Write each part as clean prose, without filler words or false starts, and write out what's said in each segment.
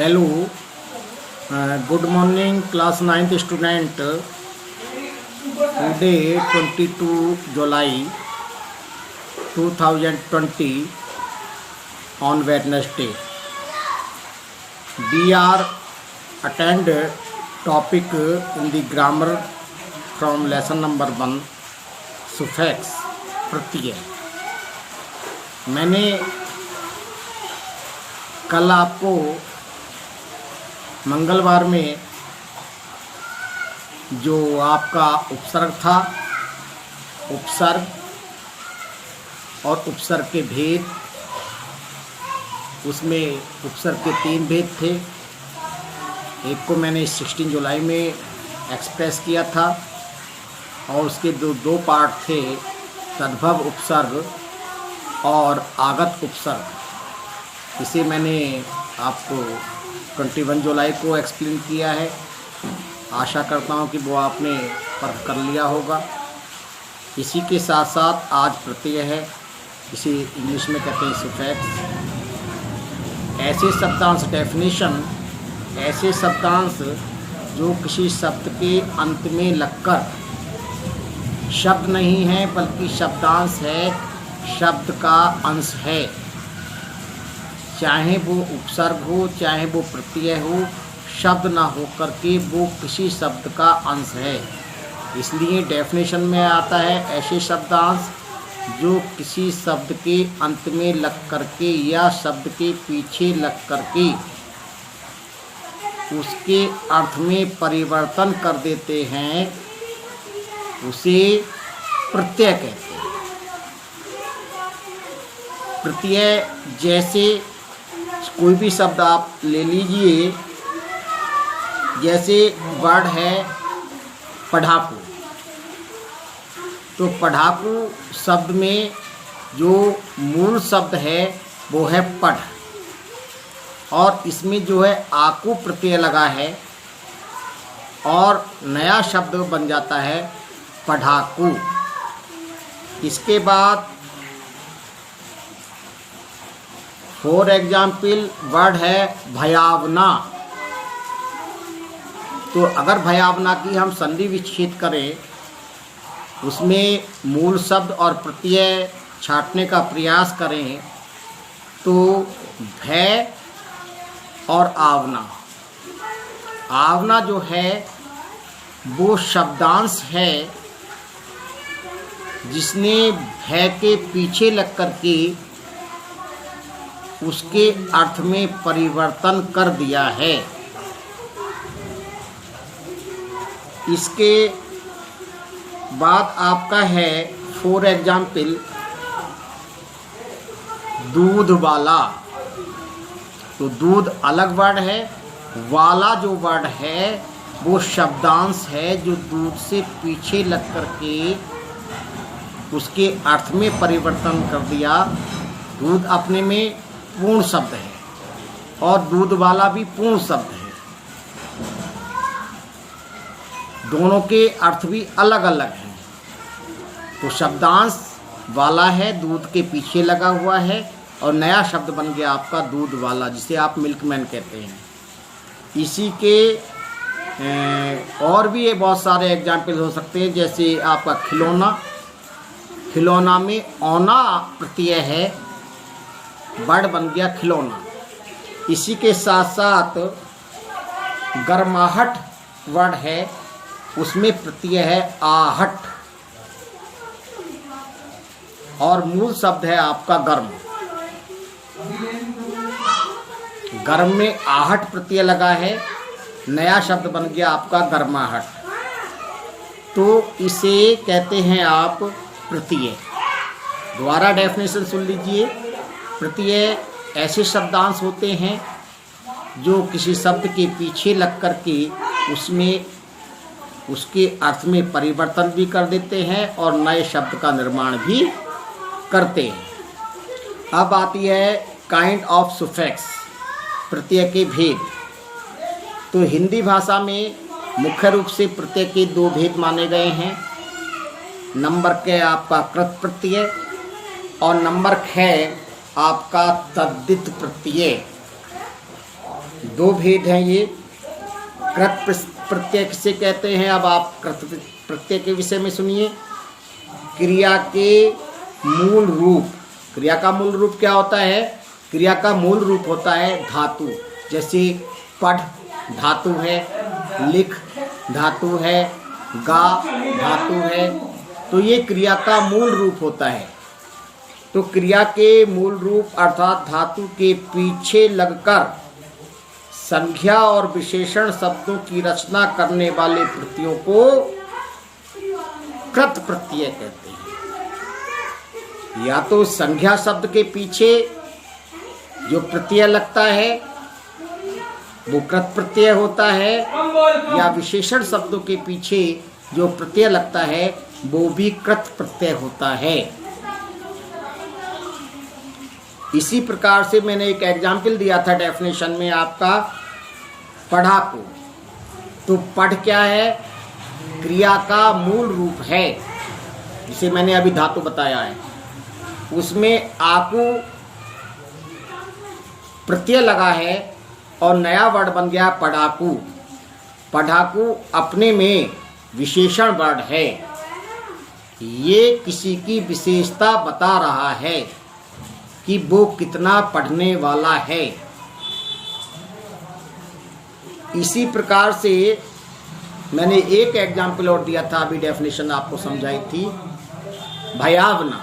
Hello, good morning class 9th student. Today 22 July 2020 on Wednesday. We are attend topic in the grammar from lesson number 1 suffix प्रत्यय. मैंने कल आपको मंगलवार में जो आपका उपसर्ग था, उपसर्ग और उपसर्ग के भेद, उसमें उपसर्ग के 3 भेद थे. एक को मैंने 16 जुलाई में एक्सप्रेस किया था और उसके दो पार्ट थे, तद्भव उपसर्ग और आगत उपसर्ग. इसे मैंने आपको 21 जुलाई को एक्सप्लेन किया है. आशा करता हूँ कि वो आपने परख कर लिया होगा. इसी के साथ साथ आज प्रत्यय है, इसे इंग्लिश में कहते हैं सुफिक्स. ऐसे शब्दांश डेफिनेशन, ऐसे शब्दांश जो किसी शब्द के अंत में लगकर शब्द नहीं है बल्कि शब्दांश है, शब्द का अंश है. चाहे वो उपसर्ग हो, चाहे वो प्रत्यय हो, शब्द ना हो करके वो किसी शब्द का अंश है. इसलिए डेफिनेशन में आता है ऐसे शब्दांश जो किसी शब्द के अंत में लग करके या शब्द के पीछे लग करके उसके अर्थ में परिवर्तन कर देते हैं, उसे प्रत्यय कहते हैं. प्रत्यय जैसे कोई भी शब्द आप ले लीजिए, जैसे वर्ड है पढ़ाकू. तो पढ़ाकू शब्द में जो मूल शब्द है वो है पढ़, और इसमें जो है आकू प्रत्यय लगा है और नया शब्द बन जाता है पढ़ाकू. इसके बाद फॉर एग्जाम्पल वर्ड है भयावना. तो अगर भयावना की हम संधि विच्छेद करें, उसमें मूल शब्द और प्रत्यय छांटने का प्रयास करें, तो भय और आवना. आवना जो है वो शब्दांश है जिसने भय के पीछे लग कर के उसके अर्थ में परिवर्तन कर दिया है. इसके बाद आपका है फॉर एग्जाम्पल दूध वाला. तो दूध अलग वर्ड है, वाला जो वर्ड है वो शब्दांश है जो दूध से पीछे लग कर के उसके अर्थ में परिवर्तन कर दिया. दूध अपने में पूर्ण शब्द है और दूध वाला भी पूर्ण शब्द है. दोनों के अर्थ भी अलग अलग हैं. तो शब्दांश वाला है, दूध के पीछे लगा हुआ है, और नया शब्द बन गया आपका दूध वाला, जिसे आप मिल्कमैन कहते हैं. इसी के और भी बहुत सारे एग्जाम्पल हो सकते हैं, जैसे आपका खिलौना. खिलौना में औना प्रत्यय है, वर्ड बन गया खिलौना. इसी के साथ साथ गर्माहट वर्ड है, उसमें प्रत्यय है आहट, और मूल शब्द है आपका गर्म. गर्म में आहट प्रत्यय लगा है, नया शब्द बन गया आपका गर्माहट. तो इसे कहते हैं आप प्रत्यय. दोबारा डेफिनेशन सुन लीजिए. प्रत्यय ऐसे शब्दांश होते हैं जो किसी शब्द के पीछे लग कर के उसमें उसके अर्थ में परिवर्तन भी कर देते हैं और नए शब्द का निर्माण भी करते हैं. अब आती है काइंड ऑफ सुफिक्स, प्रत्यय के भेद. तो हिंदी भाषा में मुख्य रूप से प्रत्यय के 2 भेद माने गए हैं. नंबर के आपका कृत प्रत्यय और नंबर 6 आपका तद्धित प्रत्यय. दो भेद हैं ये। कृत प्रत्यय किसे कहते हैं, अब आप कृत प्रत्यय के विषय में सुनिए। क्रिया के मूल रूप, क्रिया का मूल रूप क्या होता है? क्रिया का मूल रूप होता है धातु। जैसे पढ़ धातु है, लिख धातु है, गा धातु है, तो ये क्रिया का मूल रूप होता है। तो क्रिया के मूल रूप अर्थात धातु के पीछे लगकर संज्ञा और विशेषण शब्दों की रचना करने वाले प्रत्ययों को कृत प्रत्यय कहते हैं। या तो संज्ञा शब्द के पीछे जो प्रत्यय लगता है वो कृत प्रत्यय होता है, या विशेषण शब्दों के पीछे जो प्रत्यय लगता है वो भी कृत प्रत्यय होता है। इसी प्रकार से मैंने एक एग्जाम्पल दिया था डेफिनेशन में आपका पढ़ाकू। तो पढ़ क्या है? क्रिया का मूल रूप है, जिसे मैंने अभी धातु बताया है। उसमें आकू प्रत्यय लगा है और नया वर्ड बन गया पढ़ाकू। पढ़ाकू अपने में विशेषण वर्ड है, ये किसी की विशेषता बता रहा है कि वो कितना पढ़ने वाला है। इसी प्रकार से मैंने एक एग्जाम्पल और दिया था, अभी डेफिनेशन आपको समझाई थी। भयावना,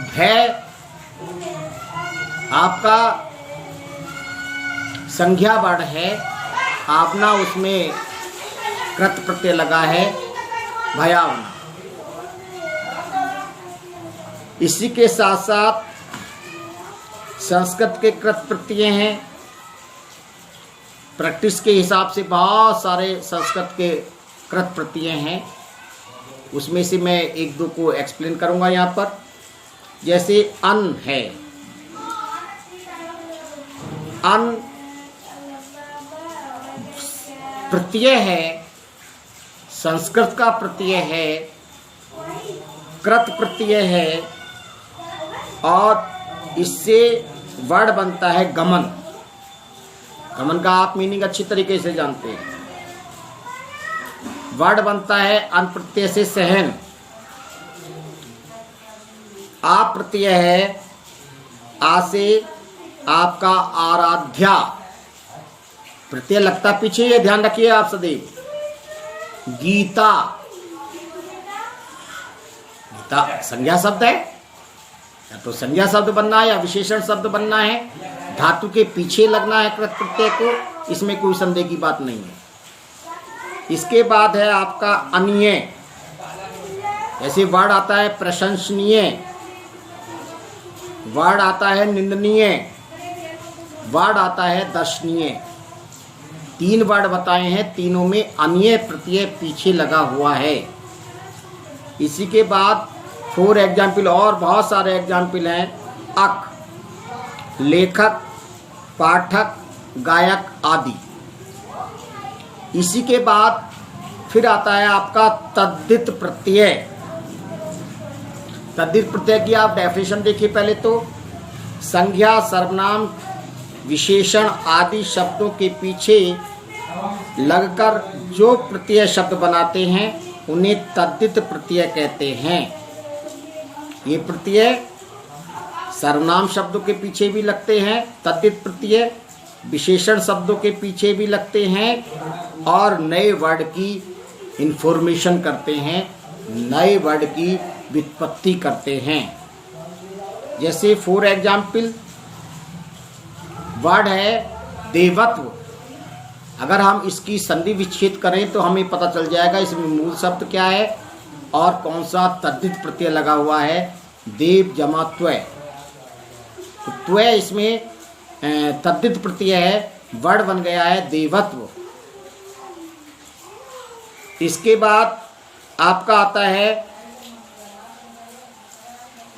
भय आपका संज्ञा वर्ड है, आपना उसमें कृत प्रत्यय लगा है, भयावना। इसी के साथ साथ संस्कृत के कृत प्रत्यय हैं। प्रैक्टिस के हिसाब से बहुत सारे संस्कृत के कृत प्रत्यय हैं, उसमें से मैं एक दो को एक्सप्लेन करूंगा यहाँ पर। जैसे अन है, अन प्रत्यय है, संस्कृत का प्रत्यय है, कृत प्रत्यय है, और इससे वर्ड बनता है गमन। गमन का आप मीनिंग अच्छी तरीके से जानते हैं। वर्ड बनता है अन प्रत्यय से सहन। आप प्रत्यय है, आ से आपका आराध्या प्रत्यय लगता पीछे, ये ध्यान रखिए आप सदैव। गीता, गीता संज्ञा शब्द है, या तो संज्ञा शब्द बनना है या विशेषण शब्द बनना है, धातु के पीछे लगना है कृत प्रत्यय को, इसमें कोई संदेह की बात नहीं है। इसके बाद है आपका अन्य। ऐसे वर्ड आता है प्रशंसनीय, वर्ड आता है निंदनीय, वर्ड आता है दर्शनीय। तीन वर्ड बताए हैं, तीनों में अन्य प्रत्यय पीछे लगा हुआ है। इसी के बाद 4 एग्जाम्पल और बहुत सारे एग्जाम्पल हैं। अक, लेखक, पाठक, गायक आदि। इसी के बाद फिर आता है आपका तद्धित प्रत्यय। तद्धित प्रत्यय की आप डेफिनेशन देखिए पहले तो। संज्ञा, सर्वनाम, विशेषण आदि शब्दों के पीछे लगकर जो प्रत्यय शब्द बनाते हैं उन्हें तद्धित प्रत्यय कहते हैं। ये प्रत्यय सर्वनाम शब्दों के पीछे भी लगते हैं, तद्धित प्रत्यय विशेषण शब्दों के पीछे भी लगते हैं, और नए वर्ड की इंफॉर्मेशन करते हैं, नए वर्ड की व्युत्पत्ति करते हैं। जैसे 4 एग्जाम्पल, वर्ड है देवत्व। अगर हम इसकी संधि विच्छेद करें तो हमें पता चल जाएगा इसमें मूल शब्द क्या है और कौन सा तद्धित प्रत्यय लगा हुआ है। देव जमा त्वय, तो त्वय इसमें तद्धित प्रत्यय है, वर्ड बन गया है देवत्व। इसके बाद आपका आता है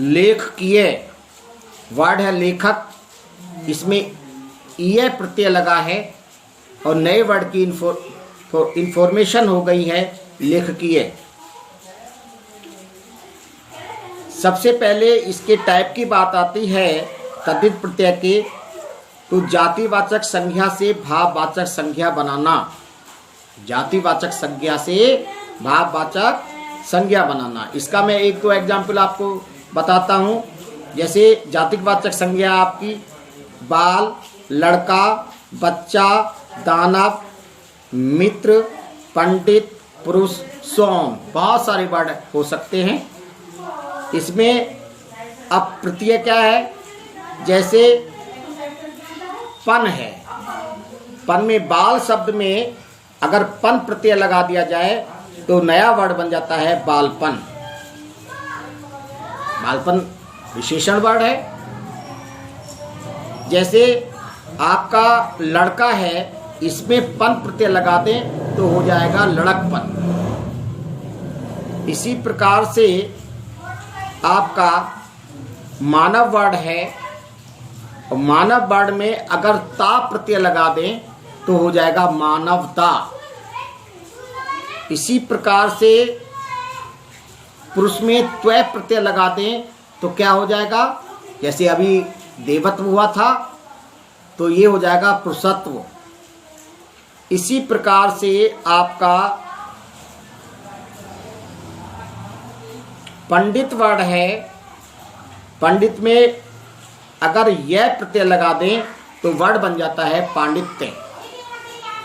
लेखकीय, वर्ड है लेखक, इसमें ईय प्रत्यय लगा है और नए वर्ड की इंफॉर्मेशन हो गई है लेखकीय। सबसे पहले इसके टाइप की बात आती है तद्धित प्रत्यय के, तो जातिवाचक संज्ञा से भाववाचक संज्ञा बनाना, जातिवाचक संज्ञा से भाववाचक संज्ञा बनाना। इसका मैं एक दो एग्जाम्पल आपको बताता हूँ। जैसे जातिवाचक संज्ञा आपकी बाल, लड़का, बच्चा, दानव, मित्र, पंडित, पुरुष, सोम, बहुत सारे वर्ड हो सकते हैं। इसमें अब प्रत्यय क्या है, जैसे पन है, पन में बाल शब्द में अगर पन प्रत्यय लगा दिया जाए तो नया वर्ड बन जाता है बालपन। बालपन विशेषण वर्ड है। जैसे आपका लड़का है, इसमें पन प्रत्यय लगा दें तो हो जाएगा लड़कपन। इसी प्रकार से आपका मानव वर्ड है, और मानव वर्ड में अगर ता प्रत्यय लगा दें तो हो जाएगा मानवता। इसी प्रकार से पुरुष में त्वय प्रत्यय लगा दें तो क्या हो जाएगा, जैसे अभी देवत्व हुआ था तो ये हो जाएगा पुरुषत्व। इसी प्रकार से आपका पंडित वर्ड है, पंडित में अगर यह प्रत्यय लगा दें तो वर्ड बन जाता है पांडित्य।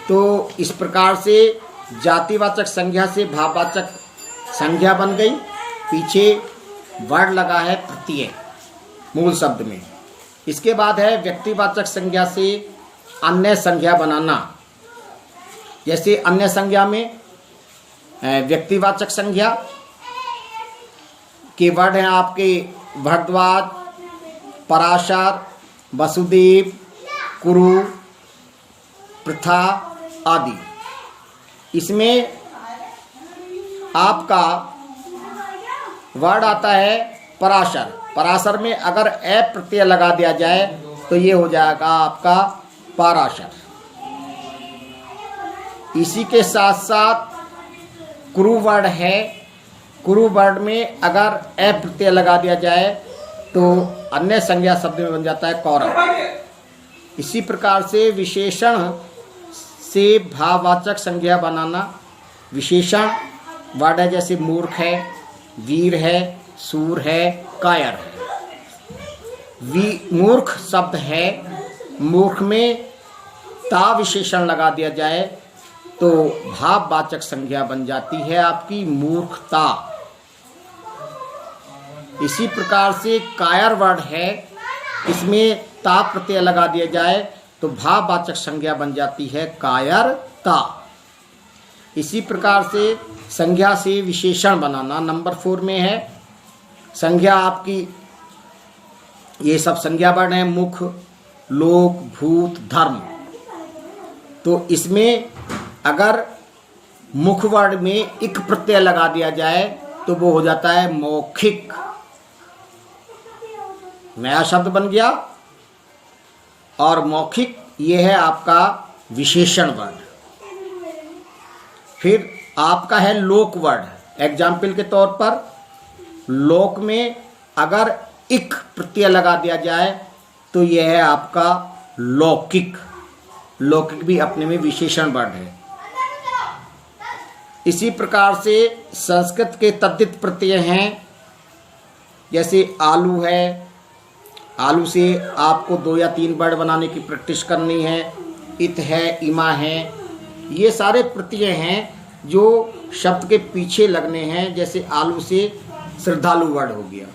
तो इस प्रकार से जातिवाचक संज्ञा से भाववाचक संज्ञा बन गई, पीछे वर्ड लगा है प्रत्यय मूल शब्द में। इसके बाद है व्यक्तिवाचक संज्ञा से अन्य संज्ञा बनाना। जैसे अन्य संज्ञा में व्यक्तिवाचक संज्ञा के वर्ड हैं आपके भरद्वाज, पराशर, वसुदेव, कुरु, पृथा आदि। इसमें आपका वर्ड आता है पराशर। पराशर में अगर ए प्रत्यय लगा दिया जाए तो ये हो जाएगा आपका पराशर। इसी के साथ साथ कुरु वर्ड है, कुरु वर्ड में अगर ए प्रत्यय लगा दिया जाए तो अन्य संज्ञा शब्द में बन जाता है कौरव। इसी प्रकार से विशेषण से भाववाचक संज्ञा बनाना। विशेषण वर्ड है, जैसे मूर्ख है, वीर है, सूर है, कायर है। मूर्ख शब्द है, मूर्ख में ता विशेषण लगा दिया जाए तो भाववाचक संज्ञा बन जाती है आपकी मूर्खता। इसी प्रकार से कायर वर्ड है, इसमें ता प्रत्यय लगा दिया जाए तो भाववाचक संज्ञा बन जाती है कायरता। इसी प्रकार से संज्ञा से विशेषण बनाना नंबर 4 में है। संज्ञा आपकी ये सब संज्ञा वर्ण है, मुख, लोक, भूत, धर्म। तो इसमें अगर मुख वर्ड में इक प्रत्यय लगा दिया जाए तो वो हो जाता है मौखिक, नया शब्द बन गया। और मौखिक ये है आपका विशेषण वर्ड। फिर आपका है लोक वर्ड। एग्जाम्पल के तौर पर लोक में अगर इक प्रत्यय लगा दिया जाए तो यह है आपका लौकिक। लौकिक भी अपने में विशेषण वर्ड है। इसी प्रकार से संस्कृत के तद्धित प्रत्यय हैं, जैसे आलू है। आलू से आपको 2 या 3 वर्ड बनाने की प्रैक्टिस करनी है। इत है, इमा है, ये सारे प्रत्यय हैं जो शब्द के पीछे लगने हैं। जैसे आलू से श्रद्धालु वर्ड हो गया,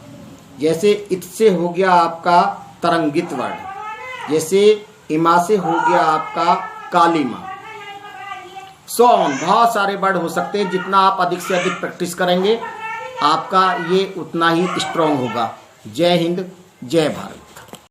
जैसे इत से हो गया आपका तरंगित वर्ड, जैसे इमा से हो गया आपका कालीमा। बहुत सारे वर्ड हो सकते हैं। जितना आप अधिक से अधिक प्रैक्टिस करेंगे आपका ये उतना ही स्ट्रांग होगा। जय हिंद, जय भारत।